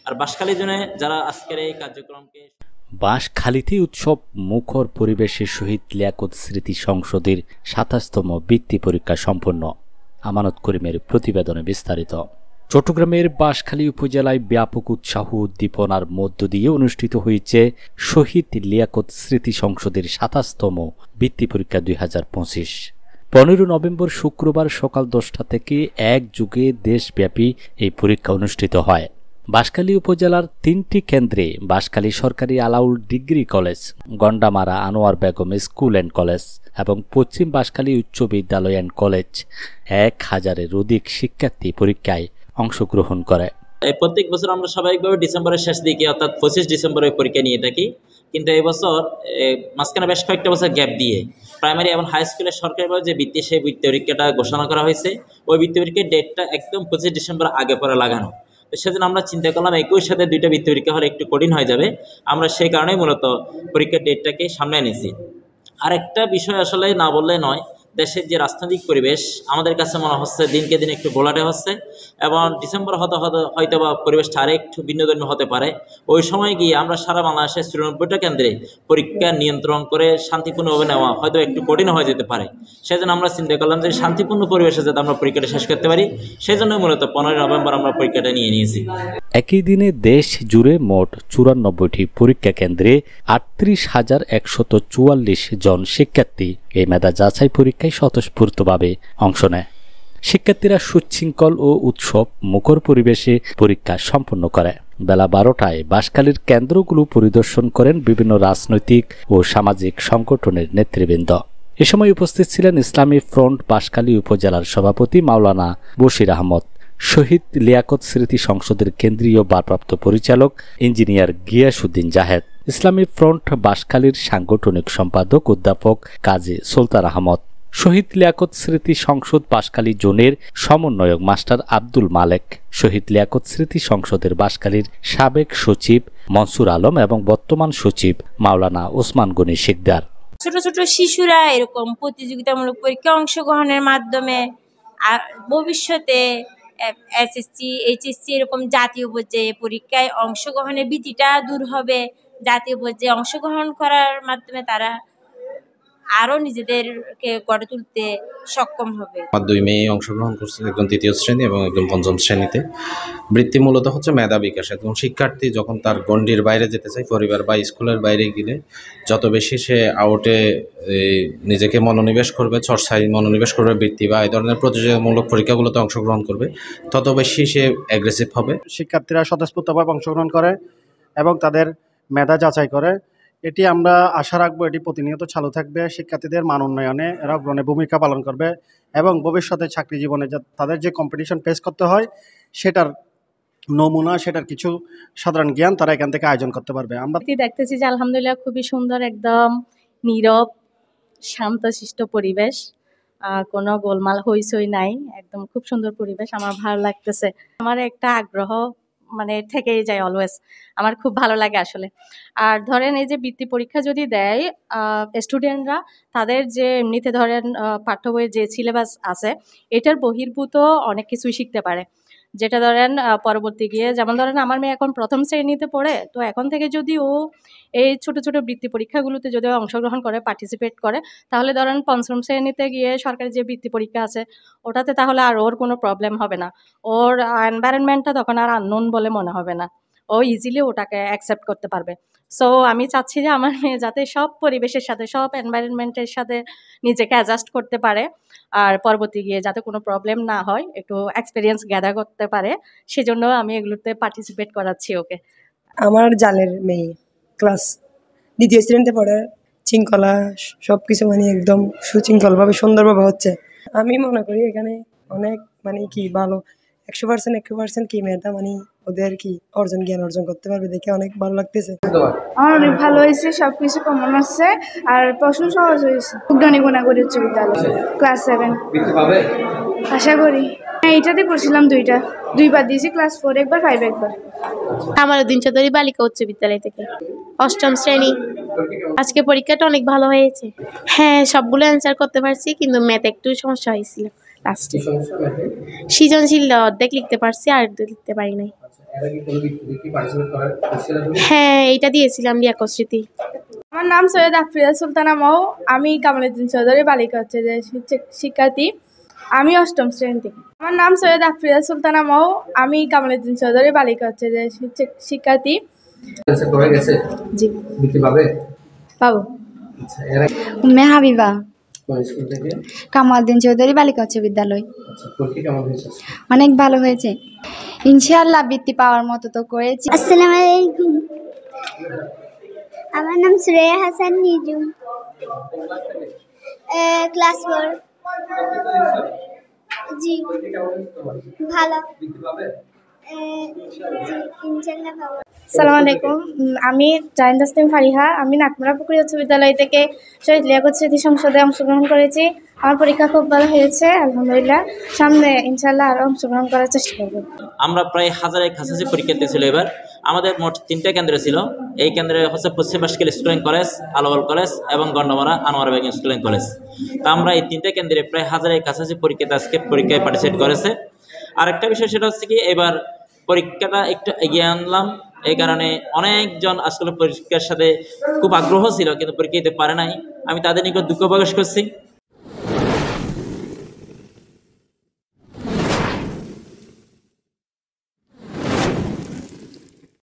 আর বাঁশখালী জন্য যারা আজকের এই কার্যক্রমকে বাঁশখালীতে উৎসব মুখর পরিবেশে শহীদ লিয়াকত স্মৃতি সংসদের ২৭তম বৃত্তি পরীক্ষা সম্পন্ন। আমানত করিমের প্রতিবেদনে বিস্তারিত। চট্টগ্রামের বাঁশখালী উপজেলায় ব্যাপক উৎসাহ উদ্দীপনার মধ্য দিয়ে অনুষ্ঠিত হয়েছে শহীদ লিয়াকত স্মৃতি সংসদের ২৭তম বৃত্তি পরীক্ষা ২০২৫। ১৫ নভেম্বর শুক্রবার সকাল ১০টা থেকে একযোগে দেশব্যাপী এই পরীক্ষা অনুষ্ঠিত হয়। বাঁশখালী উপজেলার ৩টি কেন্দ্রে বাঁশখালী সরকারি Alaul degree college, Gandamara Anowar Begum school and college এবং পশ্চিম বাঁশখালী উচ্চ বিদ্যালয় অ্যান্ড কলেজ ১,০০০-এর অধিক শিক্ষার্থী পরীক্ষায় অংশগ্রহণ করে। প্রত্যেক বছর আমরা স্বাভাবিকভাবে ডিসেম্বরের শেষ দিকে অর্থাৎ ২৫ ডিসেম্বরে পরীক্ষা নিয়ে থাকি, কিন্তু এই বছর মাঝখানে বেশ কয়েকটা বছর গ্যাপ দিয়ে প্রাইমারি এবং হাই স্কুলের সরকারিভাবে যে বৃত্তি, সেই বৃত্তি পরীক্ষাটা ঘোষণা করা হয়েছে। ওই বৃত্তি পরীক্ষার ডেটটা একদম ২৫ ডিসেম্বর আগে পরে লাগানো। তো সেজন্য আমরা চিন্তা করলাম একই সাথে দুইটা বৃত্তি পরীক্ষা হলে একটু কঠিন হয়ে যাবে। আমরা সেই কারণেই মূলত পরীক্ষার ডেটটাকে সামনে এনেছি। আরেকটা বিষয় আসলে না বললে নয়, দেশের যে রাজনৈতিক পরিবেশ আমাদের কাছে মনে হচ্ছে দিনকে দিন একটু ঘোলাটে হচ্ছে, এবং ডিসেম্বর হয়তো বা পরিবেশটা আরেকটু ভিন্নধর্মী হতে পারে। ওই সময় গিয়ে আমরা সারা বাংলাদেশের ৯৪টা কেন্দ্রে পরীক্ষা নিয়ন্ত্রণ করে শান্তিপূর্ণভাবে নেওয়া হয়তো একটু কঠিন হয়ে যেতে পারে। সেজন্য আমরা চিন্তা করলাম যে শান্তিপূর্ণ পরিবেশে যাতে আমরা পরীক্ষাটা শেষ করতে পারি, সেজন্য মূলত ১৫ নভেম্বর আমরা পরীক্ষাটা নিয়ে নিয়েছি। একই দিনে দেশ জুড়ে মোট ৯৪টি পরীক্ষা কেন্দ্রে ৩৮,১৪৪ জন শিক্ষার্থী এই মেধা যাচাই পরীক্ষায় স্বতঃস্ফূর্তভাবে অংশ নেয়। শিক্ষার্থীরা সুশৃঙ্খল ও উৎসব মুখর পরিবেশে পরীক্ষা সম্পন্ন করে। বেলা ১২টায় বাঁশখালীর কেন্দ্রগুলো পরিদর্শন করেন বিভিন্ন রাজনৈতিক ও সামাজিক সংগঠনের নেতৃবৃন্দ। এ সময় উপস্থিত ছিলেন ইসলামী ফ্রন্ট বাঁশখালী উপজেলার সভাপতি মাওলানা বশির আহমদ, শহীদ লিয়াকত স্মৃতি সংসদের কেন্দ্রীয় ভারপ্রাপ্ত পরিচালক ইঞ্জিনিয়ার গিয়াসউদ্দিন জাহেদ, ইসলামী ফ্রন্ট বাঁশখালীর সাংগঠনিক সম্পাদক অধ্যাপক কাজী সুলতান আহমদ, শহীদ লিয়াকত স্মৃতি সংসদ বাঁশখালী জোনের সমন্বয়ক মাস্টার আব্দুল মালেক, শহীদ লিয়াকত স্মৃতি সংসদের বাঁশখালীর সাবেক সচিব মনসুর আলম এবং বর্তমান সচিব মাওলানা ওসমান গনি শিকদার। ছোট ছোট শিশুরা এরকম প্রতিযোগিতামূলক পরীক্ষায় অংশগ্রহণের মাধ্যমে ভবিষ্যতে এসএসসি, এইচএসসি এরকম জাতীয় পর্যায়ে পরীক্ষায় অংশগ্রহণের ভীতিটা দূর হবে। জাতীয় পর্যায়ে অংশগ্রহণ করার মাধ্যমে তারা আরো নিজেদেরকে গড়ে তুলতে সক্ষম হবে। আমার ২ মেয়ে অংশগ্রহণ করছে, একজন ৩য় শ্রেণী এবং একজন ৫ম শ্রেণীতে। বৃত্তি মূলত হচ্ছে মেধা বিকাশ। একজন শিক্ষার্থী যখন তার গণ্ডির বাইরে যেতে চায়, পরিবার বা স্কুলের বাইরে গেলে যত বেশি সে আউটে নিজেকে মনোনিবেশ করবে, চর্চায় মনোনিবেশ করবে, বৃত্তি বা এই ধরনের প্রতিযোগিতামূলক পরীক্ষাগুলোতে অংশগ্রহণ করবে, তত বেশি সে অ্যাগ্রেসিভ হবে। শিক্ষার্থীরা স্বতঃস্ফূর্তভাবে অংশগ্রহণ করে এবং তাদের মেধা যাচাই করে। এটি আমরা আশা রাখবো এটি প্রতিনিয়ত চালু থাকবে। শিক্ষার্থীদের মান উন্নয়নে এরা অগ্রণী ভূমিকা পালন করবে এবং ভবিষ্যতে চাকরি জীবনে তাদের যে কম্পিটিশন ফেস করতে হয় সেটার নমুনা, সেটার কিছু সাধারণ জ্ঞান তারা এখান থেকে আয়োজন করতে পারবে। আমরা দেখতেছি যে আলহামদুলিল্লাহ খুবই সুন্দর, একদম নীরব শান্তশিষ্ট পরিবেশ, কোনো গোলমাল হইচই নাই, একদম খুব সুন্দর পরিবেশ। আমার ভালো লাগতেছে। আমার একটা আগ্রহ মানে থেকেই যায় অলওয়েজ, আমার খুব ভালো লাগে আসলে। আর ধরেন এই যে বৃত্তি পরীক্ষা যদি দেয় স্টুডেন্টরা, তাদের যে এমনিতে ধরেন পাঠ্য বইয়ের যে সিলেবাস আছে এটার বহির্ভূত অনেক কিছুই শিখতে পারে, যেটা ধরেন পরবর্তী গিয়ে, যেমন ধরেন আমার মেয়ে এখন ১ম শ্রেণীতে পড়ে, তো এখন থেকে যদি ও এই ছোট ছোট বৃত্তি পরীক্ষাগুলোতে যদি অংশগ্রহণ করে, পার্টিসিপেট করে, তাহলে ধরেন ৫ম শ্রেণীতে গিয়ে সরকারি যে বৃত্তি পরীক্ষা আছে ওটাতে তাহলে আর ওর কোনো প্রবলেম হবে না। ওর এনভায়রনমেন্টটা তখন আর আননোন বলে মনে হবে না, ও ইজিলি ওটাকে অ্যাকসেপ্ট করতে পারবে। সো আমি চাচ্ছি যে আমার মেয়ে যাতে সব পরিবেশের সাথে, সব এনভায়রনমেন্টের সাথে নিজেকে অ্যাডজাস্ট করতে পারে, আর পরবর্তী গিয়ে যাতে কোনো প্রবলেম না হয়, একটু এক্সপিরিয়েন্স গ্যাদার করতে পারে, সেজন্য আমি এগুলোতে পার্টিসিপেট করাচ্ছি ওকে। আমার জালের মেয়ে ক্লাস ২য় শ্রেণীতে পড়ে, শৃঙ্খলা সব কিছু মানে একদম সুশৃঙ্খলভাবে সুন্দরভাবে হচ্ছে। আমি মনে করি এখানে অনেক মানে কি ভালো ১০০% কি মেয়েটা মানে ওদের কি জ্ঞান অর্জন করতে পারবে দেখে অনেক ভালো লাগতেছে। আমার অনেক ভালো হয়েছে, সবকিছু কমন আসছে আর প্রশ্ন সহজ হয়েছে। উদ্যানী গুণাগরি উচ্চ বিদ্যালয় ক্লাস 7 আশা করি। এইটাতে করছিলাম দুইবার দিয়েছি, ক্লাস 4 একবার, 5 একবার। আমার দিন চৌধুরী বালিকা উচ্চ বিদ্যালয় থেকে ৮ম শ্রেণী। আজকে পরীক্ষাটা অনেক ভালো হয়েছে। হ্যাঁ, সবগুলো অ্যান্সার করতে পারছি, কিন্তু ম্যাথ একটু সমস্যা হয়েছিল লাস্টে। সৃজনশীল অর্ধেক লিখতে পারছি, আর লিখতে পারি নাই। হ্যাঁ, এইটা দিয়েছিলাম লিয়াকতস্মৃতি। আমার নাম সৈয়দ আফরিয়া সুলতানা মৌ। আমি কামালউদ্দিন চৌধুরী বালিকা উচ্চ বিদ্যালয়ের শিক্ষার্থী। আমি অষ্টম শ্রেণীতে। আমার নাম সৈয়দ আফরিয়া সুলতানা মৌ। আমি কামালউদ্দিন চৌধুরী বালিকা উচ্চ বিদ্যালয়ের শিক্ষার্থী। জি, পাবো। উম্মে হাবিবা, কামালউদ্দিন চৌধুরী বালিকা উচ্চ বিদ্যালয়। অনেক ভালো হয়েছে, ইনশাআল্লাহ বৃত্তি পাওয়ার মতো তো করেছি। আসসালামু আলাইকুম, আমার নাম সুরাইয়া হাসান নিজুম, ক্লাস 4। জি, ভালো। আসসালামু আলাইকুম, আমি জাহিন তাসনিম ফারিহা। আমি নাটমরা পুকুরি উচ্চ বিদ্যালয় থেকে শহীদ লিয়াকত স্মৃতি সংসদে অংশগ্রহণ করেছি। আমার পরীক্ষা খুব ভালো হয়েছে, আলহামদুলিল্লাহ। সামনে ইনশাআল্লাহ আরও অংশগ্রহণ করার চেষ্টা করব। আমরা প্রায় 1000-এর কাছাকাছি পরীক্ষার্থী ছিল এবার। আমাদের মোট 3টা কেন্দ্র ছিল। এই কেন্দ্রে হচ্ছে পশ্চিম বাসকিল স্কুলিং কলেজ, আলোয়াল কলেজ এবং গন্ডমারা আনোয়ারা বেগম স্কুলিং কলেজ। তো আমরা এই 3টা কেন্দ্রে প্রায় 1000-এর কাছাকাছি পরীক্ষাতে আজকে পরীক্ষায় পার্টিসিপেট করেছে। আরেকটা বিষয় সেটা হচ্ছে কি, এবার পরীক্ষাটা একটু এগিয়ে আনলাম। এই কারণে অনেকজন আসলে পরীক্ষার সাথে খুব আগ্রহ ছিল কিন্তু পরীক্ষা দিতে পারে নাই। আমি তাদের নিকট দুঃখ প্রকাশ করছি।